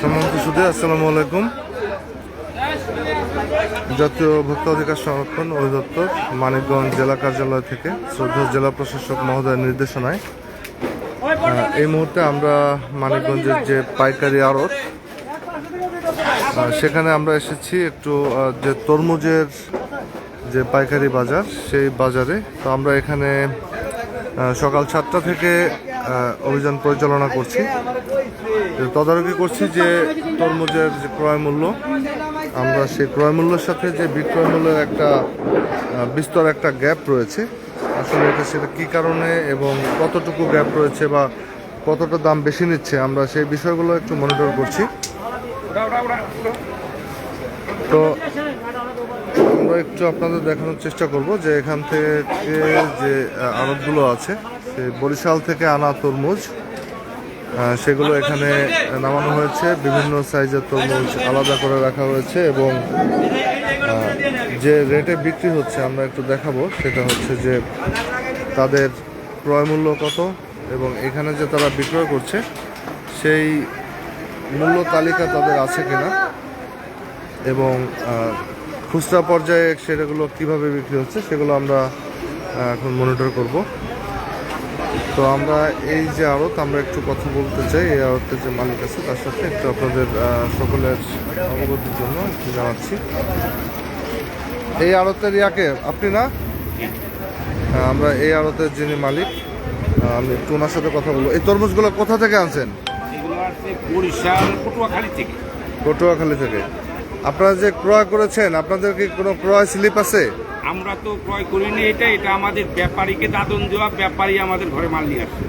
সম্মানিত সুধী, আসসালামু আলাইকুম। জাতীয় ভোক্তা অধিকার সংরক্ষণ অধিদপ্তর মানিকগঞ্জ জেলা কার্যালয় থেকে শ্রদ্ধেয় জেলা প্রশাসক মহোদয়ের নির্দেশনায় এই মুহূর্তে আমরা মানিকগঞ্জের যে পাইকারি আড়ত সেখানে আমরা এসেছি। একটু যে তরমুজের যে পাইকারি বাজার, সেই বাজারে। তো আমরা এখানে সকাল 7টা থেকে অভিযান পরিচালনা করছি, তদারকি করছি যে তরমুজের যে ক্রয় মূল্য, আমরা সেই ক্রয় মূল্যের সাথে যে বিক্রয় মূল্যের একটা বিস্তর একটা গ্যাপ রয়েছে। আসলে সেটা কী কারণে এবং কতটুকু গ্যাপ রয়েছে বা কতটা দাম বেশি নিচ্ছে, আমরা সেই বিষয়গুলো একটু মনিটর করছি। তো আমরা একটু আপনাদের দেখানোর চেষ্টা করব যে এখান থেকে যে আড়তগুলো আছে, সে বরিশাল থেকে আনা তরমুজ, সেগুলো এখানে নামানো হয়েছে। বিভিন্ন সাইজের তরমুজ আলাদা করে রাখা হয়েছে এবং যে রেটে বিক্রি হচ্ছে আমরা একটু দেখাবো। সেটা হচ্ছে যে তাদের ক্রয় মূল্য কত এবং এখানে যে তারা বিক্রয় করছে সেই মূল্য তালিকা তাদের আছে কিনা এবং খুচরা পর্যায়ে সেগুলো কিভাবে বিক্রি হচ্ছে সেগুলো আমরা এখন মনিটর করব। তো আমরা এই যে আড়ত, আমরা একটু কথা বলতে চাই এই আড়তের যে মালিক আছে তার সাথে একটু আপনাদের সকলের অবগতির জন্য একটু জানাচ্ছি। এই আড়তের ইয়াকে আপনি না, আমরা এই আড়তের যিনি মালিক, আমি একটু ওনার সাথে কথা বলবো। এই তরমুজগুলো কোথা থেকে আনছেন? বরিশাল পটুয়াখালী থেকে। পটুয়াখালী থেকে। আপনারা যে ক্রয় করেছেন, আপনাদের কি কোনো ক্রয় স্লিপ আছে? আমরা তো ক্রয় করিনি, এটা আমাদের ব্যাপারীকে দাদন দেওয়া, ব্যাপারী আমাদের ঘরে মাল নিয়ে আসে।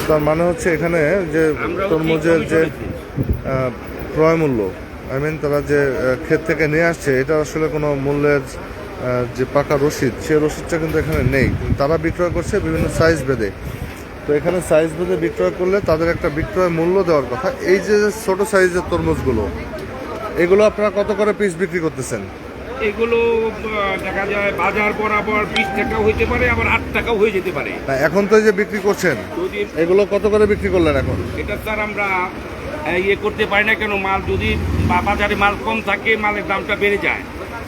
তার মানে হচ্ছে এখানে যে তরমুজের যে ক্রয় মূল্য, তারা যে ক্ষেত থেকে নিয়ে আসছে, এটা আসলে কোনো মূল্যের যে পাকা রসিদ, সেই রসিদটা কিন্তু এখানে নেই। তারা বিক্রয় করছে বিভিন্ন সাইজ ভেদে। তো এখানে সাইজ ভেদে বিক্রয় করলে তাদের একটা বিক্রয় মূল্য দেওয়ার কথা। এই যে ছোট সাইজের তরমুজগুলো, এগুলো আপনারা কত করে পিস বিক্রি করতেছেন? এগুলো দেখা যায় বাজার বরাবর 20 টাকাও হইতে পারে, আবার 8 টাকাও হয়ে যেতে পারে। এখন তো এই যে বিক্রি করছেন, এগুলো কত করে বিক্রি করলেন এখন? এটা স্যার আমরা করতে পারি না। কেন, মাল যদি বাজারে মাল কম থাকে, মালের দামটা বেড়ে যায়।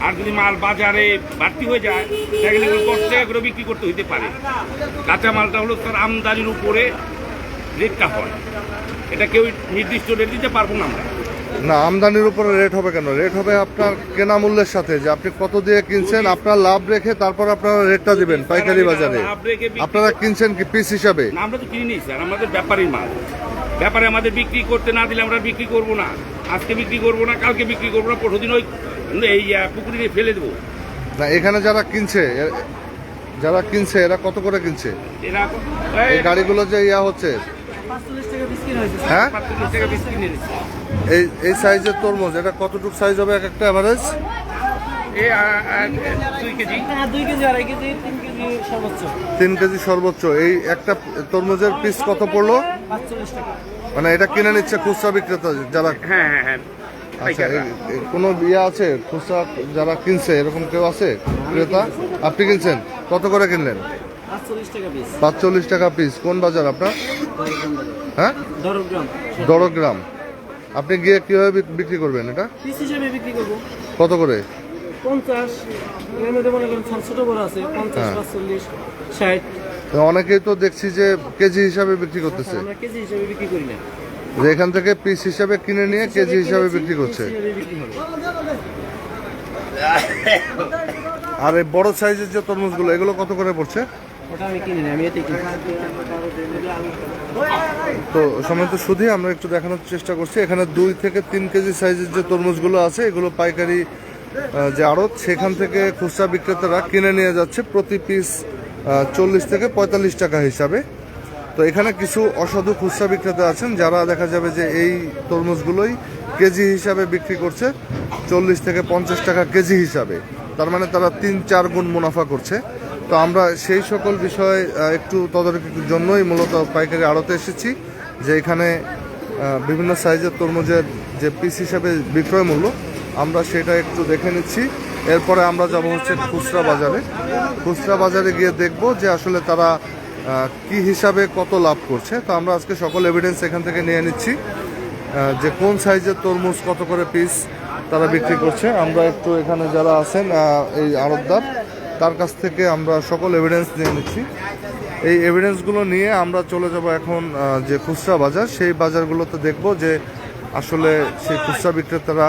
আর যদি মাল বাজারে বাড়তি হয়ে যায়, তাহলে 10 টাকা করে বিক্রি করতে হইতে পারে। কাঁচা মালটা হলো তার আমদানির উপরে রেটটা হয়, এটা কেউ নির্দিষ্ট রেট দিতে পারবো না আমরা। না, আমদানির উপরে রেট হবে কেন? রেট হবে আপনার কেনা মূল্যের সাথে, যে আপনি কত দিয়ে কিনছেন, আপনার লাভ রেখে তারপর আপনারা রেটটা দিবেন পাইকারি বাজারে। আপনারা কিনছেন কি পিস হিসাবে? না, আমরা তো কিনি নি স্যার, আমাদের ব্যাপারীর মাল। ব্যাপারে আমাদের বিক্রি করতে না দিলে আমরা বিক্রি করবো না। আজকে বিক্রি করবো না, কালকে বিক্রি করবো না, পরশুদিন ওই এই পুকুরে ফেলে দেবো। না, এখানে যারা কিনছে এরা কত করে কিনছে? এই গাড়িগুলো যে হচ্ছে, হ্যাঁ, এই সাইজের তরমুজ, এটা কতটুকু সাইজ হবে এক একটা এভারেজ? 3 কেজি সর্বোচ্চ। এই একটা তরমুজের পিস কত পড়লো? মানে এটা কিনে নিচ্ছে খুচরা বিক্রেতা যারা? হ্যাঁ হ্যাঁ হ্যাঁ। আচ্ছা, কোনো আছে খুচরা যারা কিনছে, এরকম কেউ আছে ক্রেতা? আপনি কিনছেন, কত করে কিনলেন? 45 টাকা পিস। কোন বাজার আপনার? হ্যাঁ, দরগ্রাম। আপনি গিয়ে কিভাবে বিক্রি করবেন এটা? পিস হিসেবে বিক্রি করব। কত করে? 50, এর মধ্যে মনে করেন ছোট বড় আছে, 50, 45, 60। অনেকেই তো দেখছি যে কেজি হিসাবে বিক্রি করতেছে। আমরা কেজি হিসেবে বিক্রি করি না, যে এখান থেকে পিস হিসাবে কিনে নিয়ে কেজি হিসাবে বিক্রি করছে। আর এই বড় সাইজের যে তরমুজগুলো, এগুলো কত করে পড়ছে? ওটা আমি কিনি না, আমি এটাই কিনি। তো সম্মানিত সুধী, আমরা একটু দেখানোর চেষ্টা করছি। এখানে 2 থেকে 3 কেজি সাইজের যে তরমুজগুলো আছে, এগুলো পাইকারি যে আড়ত, সেখান থেকে খুচরা বিক্রেতারা কিনে নিয়ে যাচ্ছে প্রতি পিস 40 থেকে 45 টাকা হিসাবে। তো এখানে কিছু অসাধু খুচরা বিক্রেতা আছেন যারা দেখা যাবে যে এই তরমুজগুলোই কেজি হিসাবে বিক্রি করছে 40 থেকে 50 টাকা কেজি হিসাবে। তার মানে তারা 3-4 গুণ মুনাফা করছে। তো আমরা সেই সকল বিষয়ে একটু তদারকির জন্যই মূলত পাইকারি আড়তে এসেছি, যে এখানে বিভিন্ন সাইজের তরমুজের যে পিস হিসাবে বিক্রয় মূল্য, আমরা সেটা একটু দেখে নিচ্ছি। এরপরে আমরা যাব হচ্ছে খুচরা বাজারে। খুচরা বাজারে গিয়ে দেখব যে আসলে তারা কি হিসাবে কত লাভ করছে। তো আমরা আজকে সকল এভিডেন্স এখান থেকে নিয়ে নিচ্ছি যে কোন সাইজের তরমুজ কত করে পিস তারা বিক্রি করছে। আমরা একটু এখানে যারা আছেন এই আড়তদার তার কাছ থেকে আমরা সকল এভিডেন্স নিয়ে নিচ্ছি। এই এভিডেন্সগুলো নিয়ে আমরা চলে যাব এখন যে খুচরা বাজার, সেই বাজারগুলোতে দেখব যে আসলে সেই খুচরা বিক্রেতারা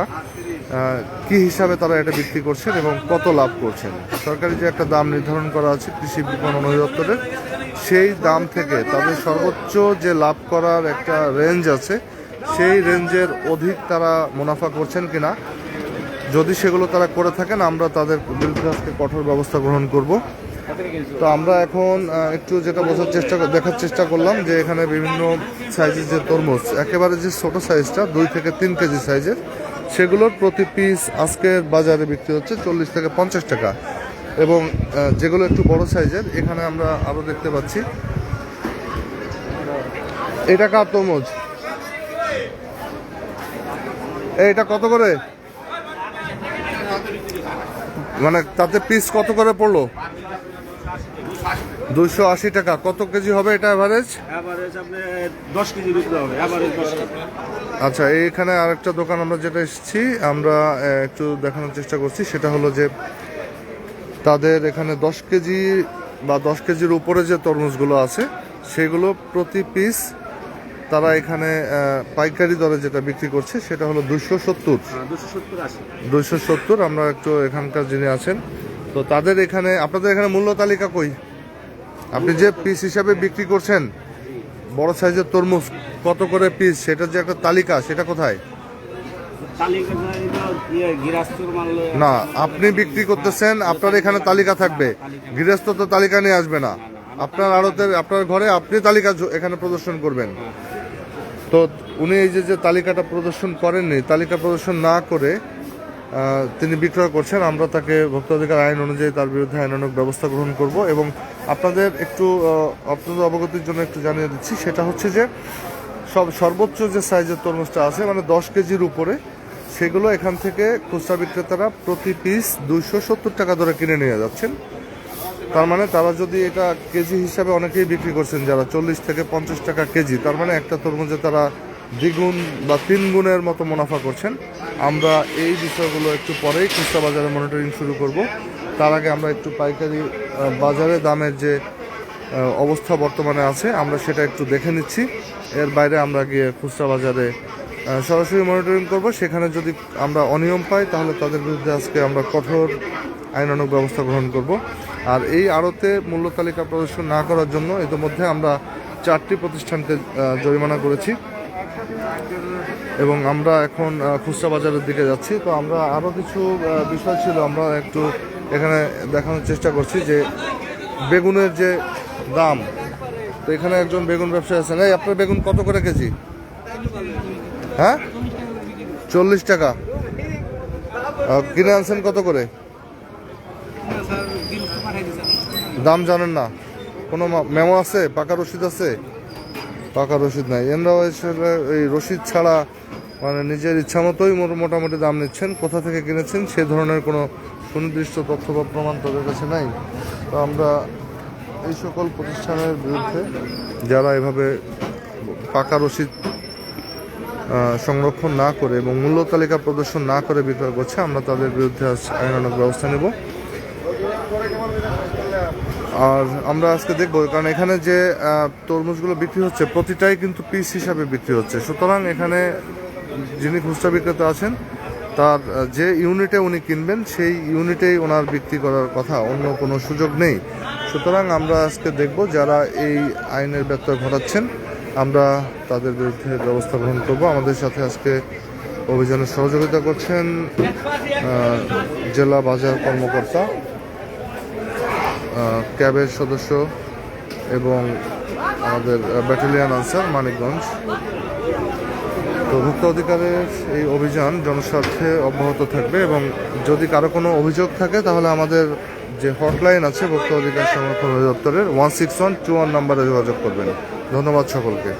কি হিসাবে তারা এটা বিক্রি করছেন এবং কত লাভ করছেন। সরকারি যে একটা দাম নির্ধারণ করা আছে কৃষি বিপণন অধিদপ্তরের, সেই দাম থেকে তাদের সর্বোচ্চ যে লাভ করার একটা রেঞ্জ আছে, সেই রেঞ্জের অধিক তারা মুনাফা করছেন কিনা। যদি সেগুলো তারা করে থাকেন আমরা তাদের বিরুদ্ধে আজকে কঠোর ব্যবস্থা গ্রহণ করব। তো আমরা এখন একটু যেটা দেখার চেষ্টা করলাম যে এখানে বিভিন্ন সাইজের যে তরমুজ, একেবারে যে ছোট সাইজটা 2 থেকে 3 কেজি সাইজের, সেগুলোর প্রতি পিস আজকের বাজারে বিক্রি হচ্ছে 40 থেকে 50 টাকা। এবং যেগুলো একটু বড় সাইজের, এখানে আমরা আরও দেখতে পাচ্ছি এটা কার তরমুজ, এটা কত করে, মানে তাতে পিস কত করে পড়লো? 280 টাকা। কত কেজি হবে এটা এভারেজ? আপনি 10 কেজি বিক্রি হবে, এভারেজ 10 কেজি। আচ্ছা, এইখানে আরেকটা দোকান আমরা যেটা এসেছি, আমরা একটু দেখানোর চেষ্টা করছি, সেটা হলো যে তাদের এখানে 10 কেজি বা 10 কেজির উপরে যে তরমুজগুলো আছে সেগুলো প্রতি পিস তারা এখানে পাইকারি দরে যেটা বিক্রি করছে সেটা হলো 270। আমরা একটু এখানকার যিনি আছেন, তো তাদের এখানে, আপনাদের এখানে মূল্য তালিকা কই? আপনি যে পিস হিসাবে বিক্রি করছেন বড় সাইজের তরমুজ কত করে পিস, সেটার যে একটা তালিকা, সেটা কোথায়? না, আপনি বিক্রি করতেছেন, আপনার এখানে তালিকা থাকবে। গৃহস্থ তো তালিকা নিয়ে আসবে না, আপনার আড়তের, আপনার ঘরে আপনি তালিকা এখানে প্রদর্শন করবেন। তো উনি এই যে তালিকাটা প্রদর্শন করেননি, তালিকা প্রদর্শন না করে তিনি বিক্রয় করছেন, আমরা তাকে ভোক্তা অধিকার আইন অনুযায়ী তার বিরুদ্ধে আইনানুগ ব্যবস্থা গ্রহণ করব। এবং আপনাদের একটু আপনাদের অবগতির জন্য একটু জানিয়ে দিচ্ছি, সেটা হচ্ছে যে সর্বোচ্চ যে সাইজের তরমুজটা আছে, মানে 10 কেজির উপরে, সেগুলো এখান থেকে খুচরা বিক্রেতারা প্রতি পিস 270 টাকা ধরে কিনে নিয়ে যাচ্ছেন। তার মানে তারা যদি এটা কেজি হিসাবে অনেকেই বিক্রি করছেন যারা 40 থেকে 50 টাকা কেজি, তার মানে একটা তরমুজে তারা দ্বিগুণ বা 3 গুণের মতো মুনাফা করছেন। আমরা এই বিষয়গুলো একটু পরেই খুচরা বাজারে মনিটরিং শুরু করব। তার আগে আমরা একটু পাইকারি বাজারে দামের যে অবস্থা বর্তমানে আছে আমরা সেটা একটু দেখে নিচ্ছি। এর বাইরে আমরা গিয়ে খুচরা বাজারে সরাসরি মনিটরিং করব। সেখানে যদি আমরা অনিয়ম পাই তাহলে তাদের বিরুদ্ধে আজকে আমরা কঠোর আইনানুগ ব্যবস্থা গ্রহণ করব। আর এই আড়তে মূল্য তালিকা প্রদর্শন না করার জন্য ইতিমধ্যে আমরা 4টি প্রতিষ্ঠানকে জরিমানা করেছি এবং আমরা এখন খুচরা বাজারের দিকে যাচ্ছি। তো আমরা আরও কিছু বিষয় ছিল, আমরা একটু এখানে দেখানোর চেষ্টা করছি যে বেগুনের যে দাম। তো এখানে একজন বেগুন ব্যবসায়ী আছেন। এই আপনার বেগুন কত করে কেজি? হ্যাঁ, 40 টাকা। কিনে আনছেন কত করে? দাম জানেন না? কোনো মেমো আছে? পাকা রসিদ আছে? পাকা রসিদ নাই। এনরাও এই রসিদ ছাড়া মানে নিজের ইচ্ছা মতোই মোটামুটি দাম নিচ্ছেন। কোথা থেকে কিনেছেন সে ধরনের কোনো সুনির্দিষ্ট তথ্য বা প্রমাণ তাদের কাছে নাই। তো আমরা এই সকল প্রতিষ্ঠানের বিরুদ্ধে যারা এভাবে পাকা রসিদ সংরক্ষণ না করে এবং মূল্য তালিকা প্রদর্শন না করে বিক্রয় করছে, আমরা তাদের বিরুদ্ধে আইনানুগ ব্যবস্থা নেব। আর আমরা আজকে দেখব, কারণ এখানে যে তরমুজগুলো বিক্রি হচ্ছে প্রতিটাই কিন্তু পিস হিসাবে বিক্রি হচ্ছে। সুতরাং এখানে যিনি খুচরা বিক্রেতা আছেন তার যে ইউনিটে উনি কিনবেন সেই ইউনিটেই ওনার বিক্রি করার কথা, অন্য কোনো সুযোগ নেই। সুতরাং আমরা আজকে দেখব যারা এই আইনের ব্যত্যয় ঘটাচ্ছেন আমরা তাদের বিরুদ্ধে ব্যবস্থা গ্রহণ করব। আমাদের সাথে আজকে অভিযানে সহযোগিতা করছেন জেলা বাজার কর্মকর্তা, ক্যাবের সদস্য এবং আমাদের ব্যাটালিয়ান আনসার মানিকগঞ্জ। তো ভোক্তা অধিকারের এই অভিযান জনস্বার্থে অব্যাহত থাকবে এবং যদি কারো কোনো অভিযোগ থাকে তাহলে আমাদের যে হটলাইন আছে ভোক্তা অধিকার সংরক্ষণ অধিদপ্তরের 16121 নম্বরে যোগাযোগ করবেন। ধন্যবাদ সকলকে।